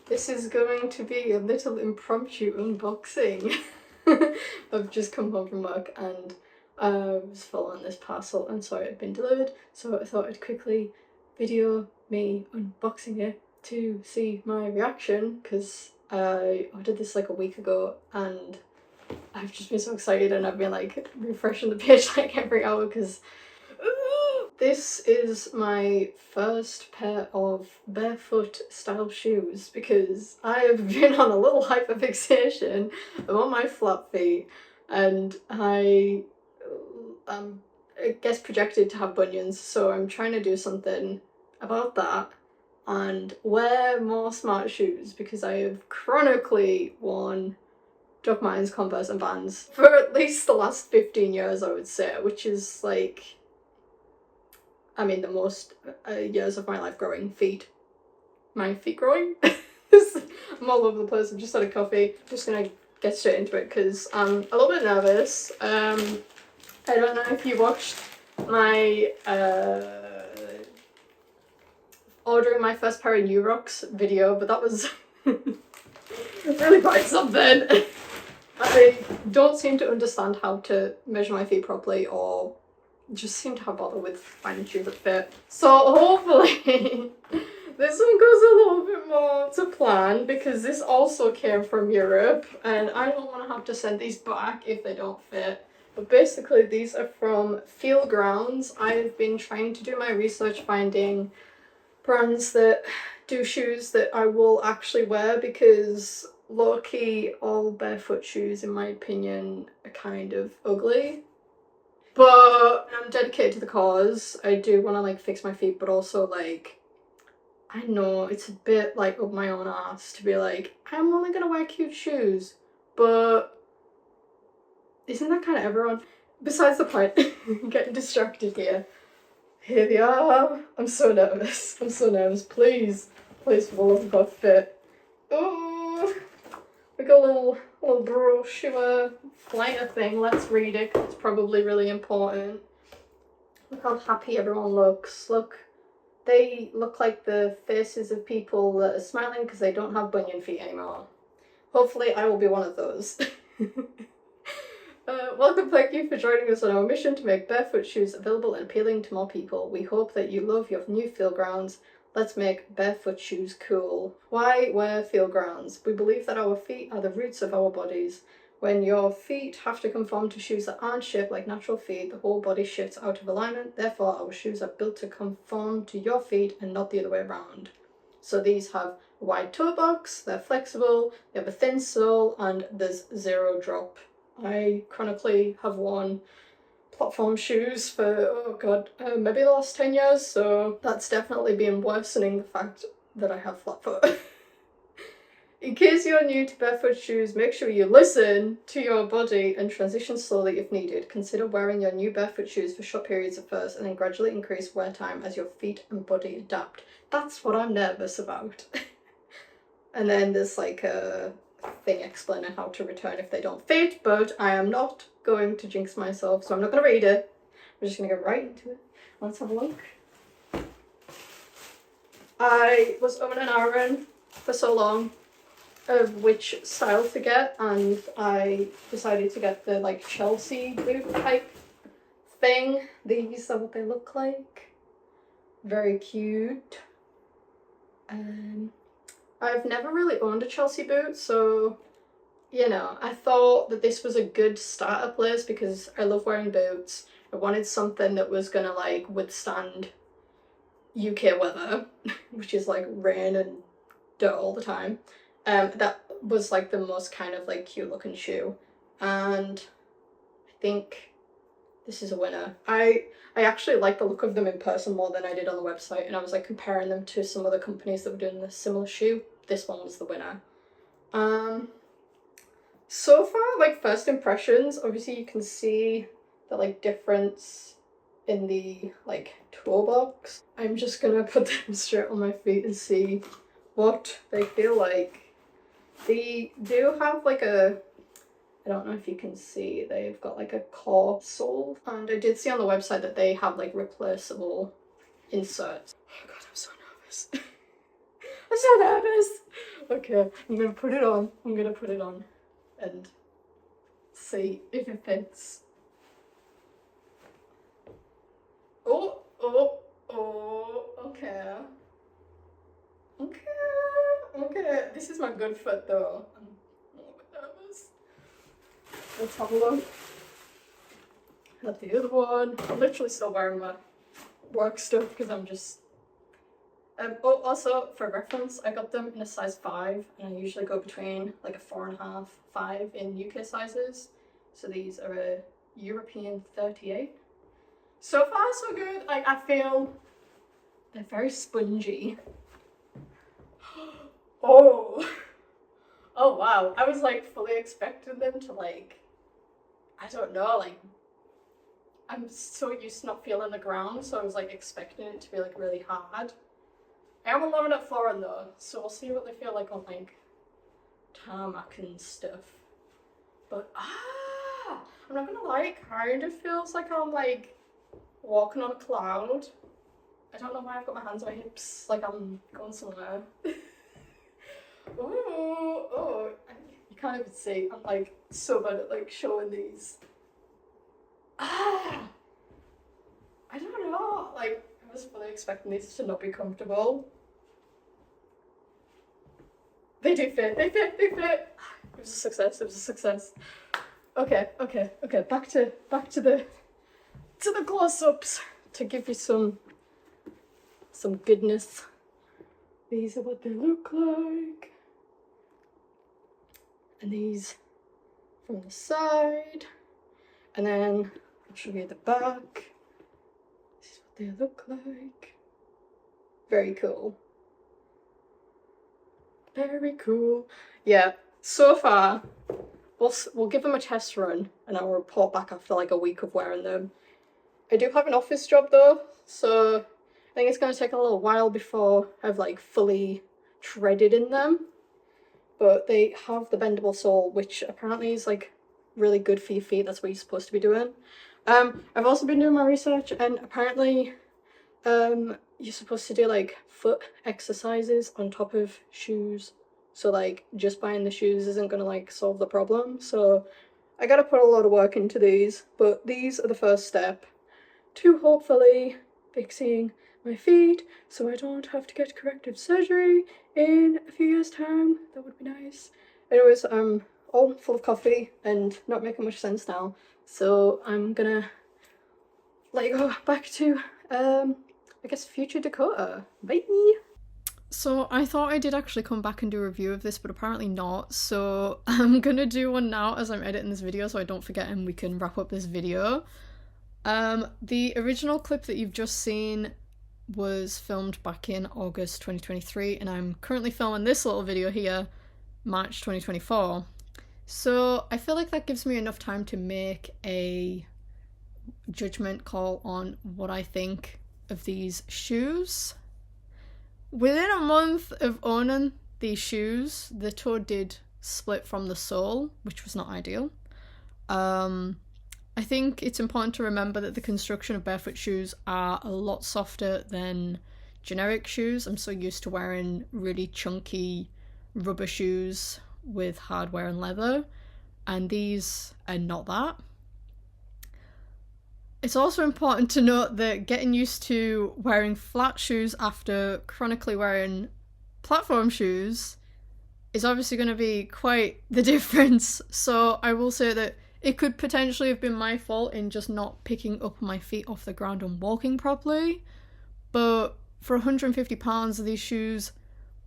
This is going to be a little impromptu unboxing. I've just come home from work and I was following this parcel and saw it had been delivered, so I thought I'd quickly video me unboxing it to see my reaction, because I ordered this like a week ago and I've just been so excited, and I've been like refreshing the page like every hour because this is my first pair of barefoot style shoes, because I have been on a little hyper-fixation. I'm on my flat feet and I guess projected to have bunions, so I'm trying to do something about that and wear more smart shoes, because I have chronically worn Doc Martens, Converse and Vans for at least the last 15 years, I would say, which is like, I mean, the most years of my life growing feet. My feet growing? I'm all over the place. I've just had a coffee. Just gonna get straight into it because I'm a little bit nervous. I don't know if you watched my ordering my first pair of New Rocks video, but that was really quite something. I don't seem to understand how to measure my feet properly, or just seem to have bother with finding shoes that fit. So hopefully this one goes a little bit more to plan, because this also came from Europe and I don't want to have to send these back if they don't fit. But basically these are from Feel Grounds. I've been trying to do my research finding brands that do shoes that I will actually wear, because low-key all barefoot shoes in my opinion are kind of ugly. But I'm dedicated to the cause. I do want to like fix my feet, but also like, I know it's a bit like up my own ass to be like, I'm only gonna wear cute shoes, but isn't that kind of everyone? Besides the point, I'm getting distracted here. Here they are. I'm so nervous. I'm so nervous. Please, please, for the love of God, fit. Oh, we got a little brochure flyer thing. Let's read it. It's probably really important. Look how happy everyone looks. Look, they look like the faces of people that are smiling because they don't have bunion feet anymore. Hopefully, I will be one of those. Welcome, thank you for joining us on our mission to make barefoot shoes available and appealing to more people. We hope that you love your new Feel Grounds. Let's make barefoot shoes cool. Why wear Feel Grounds? We believe that our feet are the roots of our bodies. When your feet have to conform to shoes that aren't shaped like natural feet, the whole body shifts out of alignment. Therefore, our shoes are built to conform to your feet and not the other way around. So these have a wide toe box, they're flexible, they have a thin sole, and there's zero drop. I chronically have worn platform shoes for, oh god, maybe the last 10 years, so that's definitely been worsening the fact that I have flat foot. In case you're new to barefoot shoes, make sure you listen to your body and transition slowly if needed. Consider wearing your new barefoot shoes for short periods at first and then gradually increase wear time as your feet and body adapt. That's what I'm nervous about. And then there's like a thing explaining how to return if they don't fit, but I am not going to jinx myself, so I'm not going to read it. I'm just going to get right into it. Let's have a look. I was umming and ahhing for so long of which style to get, and I decided to get the like Chelsea boot type thing. These are what they look like. Very cute. I've never really owned a Chelsea boot, so you know, I thought that this was a good starter place because I love wearing boots. I wanted something that was gonna like withstand UK weather, which is like rain and dirt all the time. That was like the most kind of like cute looking shoe, and I think this is a winner. I actually like the look of them in person more than I did on the website, and I was like comparing them to some other companies that were doing a similar shoe. This one was the winner. So far, like first impressions, obviously you can see the like difference in the like toe box. I'm just gonna put them straight on my feet and see what they feel like. They do have like a, I don't know if you can see, they've got like a core sole, and I did see on the website that they have like replaceable inserts. Oh god, I'm so nervous. I'm so nervous. Okay, I'm gonna put it on. I'm gonna put it on and see if it fits. Oh, oh, oh, okay. Okay. This is my good foot though. I'm a little bit nervous. Let's have a look at the other one. I'm literally still wearing my work stuff because I'm just... oh, also, for reference, I got them in a size 5, and I usually go between like a 4.5, 5 in UK sizes. So these are a European 38. So far, so good. Like, I feel they're very spongy. Oh. Oh, wow. I was like fully expecting them to like, I don't know, like, I'm so used to not feeling the ground, so I was like expecting it to be like really hard. I am a laminate flooring though, so we'll see what they feel like on like tarmac and stuff. But I'm not gonna lie, it kind of feels like I'm like walking on a cloud. I don't know why I've got my hands on my hips, like I'm going somewhere. Oh, you can't even see. I'm like so bad at like showing these. I don't know, like I was fully expecting these to not be comfortable. They do fit, they fit. It was a success, Okay, back to the close-ups to give you some goodness. These are what they look like. And these from the side. And then I'll show you the back. This is what they look like. Very cool. Very cool. Yeah, so far, we'll give them a test run and I'll report back after like a week of wearing them. I do have an office job though, so I think it's going to take a little while before I've like fully treaded in them. But they have the bendable sole, which apparently is like really good for your feet. That's what you're supposed to be doing. I've also been doing my research, and apparently you're supposed to do like foot exercises on top of shoes. So like just buying the shoes isn't gonna like solve the problem. So I gotta put a lot of work into these, but these are the first step to hopefully fixing my feet so I don't have to get corrective surgery in a few years' time. That would be nice. Anyways, I'm all full of coffee and not making much sense now, so I'm gonna let you go back to I guess future Dakota. Bye. So I thought I did actually come back and do a review of this, but apparently not, so I'm gonna do one now as I'm editing this video so I don't forget and we can wrap up this video. The original clip that you've just seen was filmed back in August 2023, and I'm currently filming this little video here, March 2024. So I feel like that gives me enough time to make a judgment call on what I think of these shoes. Within a month of owning these shoes, the toe did split from the sole, which was not ideal. I think it's important to remember that the construction of barefoot shoes are a lot softer than generic shoes. I'm so used to wearing really chunky rubber shoes with hardware and leather, and these are not that. It's also important to note that getting used to wearing flat shoes after chronically wearing platform shoes is obviously going to be quite the difference. So I will say that it could potentially have been my fault in just not picking up my feet off the ground and walking properly. But for £150, these shoes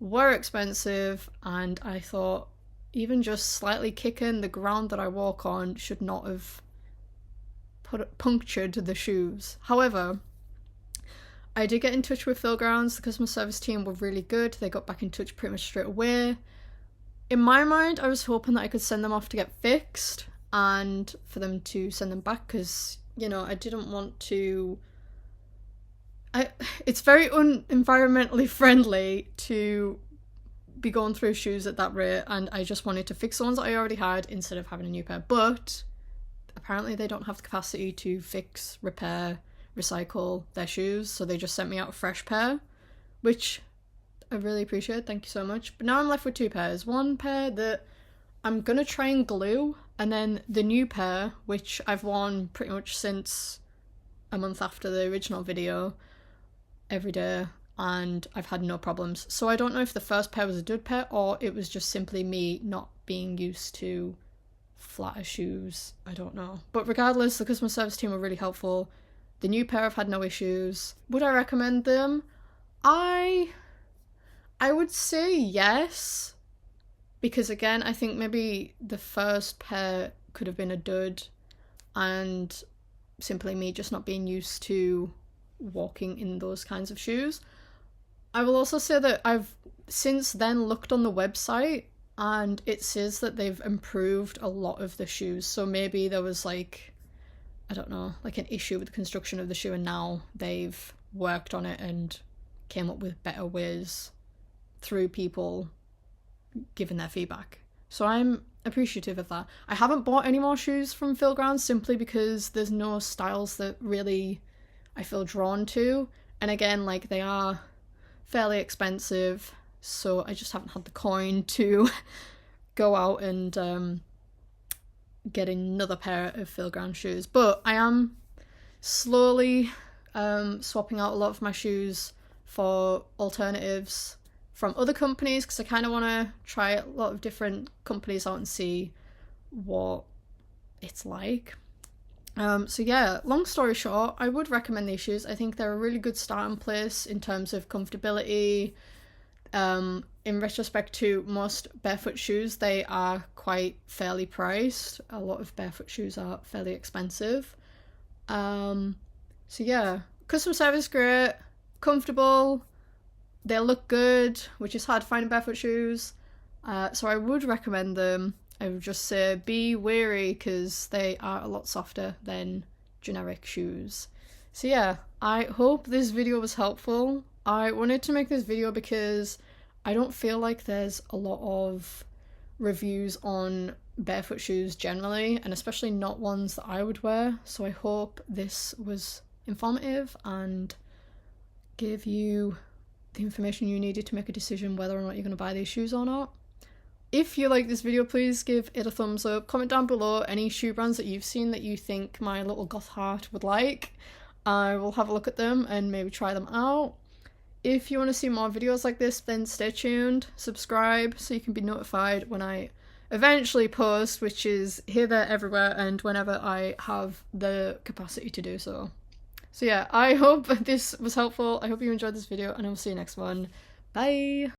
were expensive, and I thought even just slightly kicking the ground that I walk on should not have punctured the shoes. However, I did get in touch with Philgrounds. The customer service team were really good. They got back in touch pretty much straight away. In my mind, I was hoping that I could send them off to get fixed and for them to send them back, because, you know, I didn't want to... It's very unenvironmentally friendly to be going through shoes at that rate, and I just wanted to fix the ones that I already had instead of having a new pair. But apparently they don't have the capacity to fix, repair, recycle their shoes, so they just sent me out a fresh pair, which I really appreciate it. Thank you so much. But now I'm left with 2 pairs. One pair that I'm gonna try and glue, and then the new pair, which I've worn pretty much since a month after the original video, every day, and I've had no problems. So I don't know if the first pair was a dud pair or it was just simply me not being used to flatter shoes. I don't know. But regardless, the customer service team were really helpful. The new pair I've had no issues. Would I recommend them? I would say yes, because again, I think maybe the first pair could have been a dud, and simply me just not being used to walking in those kinds of shoes. I will also say that I've since then looked on the website and it says that they've improved a lot of the shoes. So maybe there was like, I don't know, like an issue with the construction of the shoe, and now they've worked on it and came up with better ways through people giving their feedback. So I'm appreciative of that. I haven't bought any more shoes from Philground simply because there's no styles that really I feel drawn to. And again, like, they are fairly expensive, so I just haven't had the coin to go out and get another pair of Philground shoes. But I am slowly swapping out a lot of my shoes for alternatives from other companies, because I kind of want to try a lot of different companies out and see what it's like. So yeah, long story short, I would recommend these shoes. I think they're a really good starting place in terms of comfortability. In retrospect to most barefoot shoes, they are quite fairly priced. A lot of barefoot shoes are fairly expensive. So yeah, customer service great, comfortable, they look good, which is hard to find in barefoot shoes. So I would recommend them. I would just say be wary because they are a lot softer than generic shoes. So yeah, I hope this video was helpful. I wanted to make this video because I don't feel like there's a lot of reviews on barefoot shoes generally, and especially not ones that I would wear. So I hope this was informative and gave you the information you needed to make a decision whether or not you're going to buy these shoes or not. If you like this video, please give it a thumbs up. Comment down below any shoe brands that you've seen that you think my little goth heart would like. I will have a look at them and maybe try them out. If you want to see more videos like this, then stay tuned, subscribe so you can be notified when I eventually post, which is here, there, everywhere, and whenever I have the capacity to do so. So yeah, I hope this was helpful. I hope you enjoyed this video, and I will see you next one. Bye!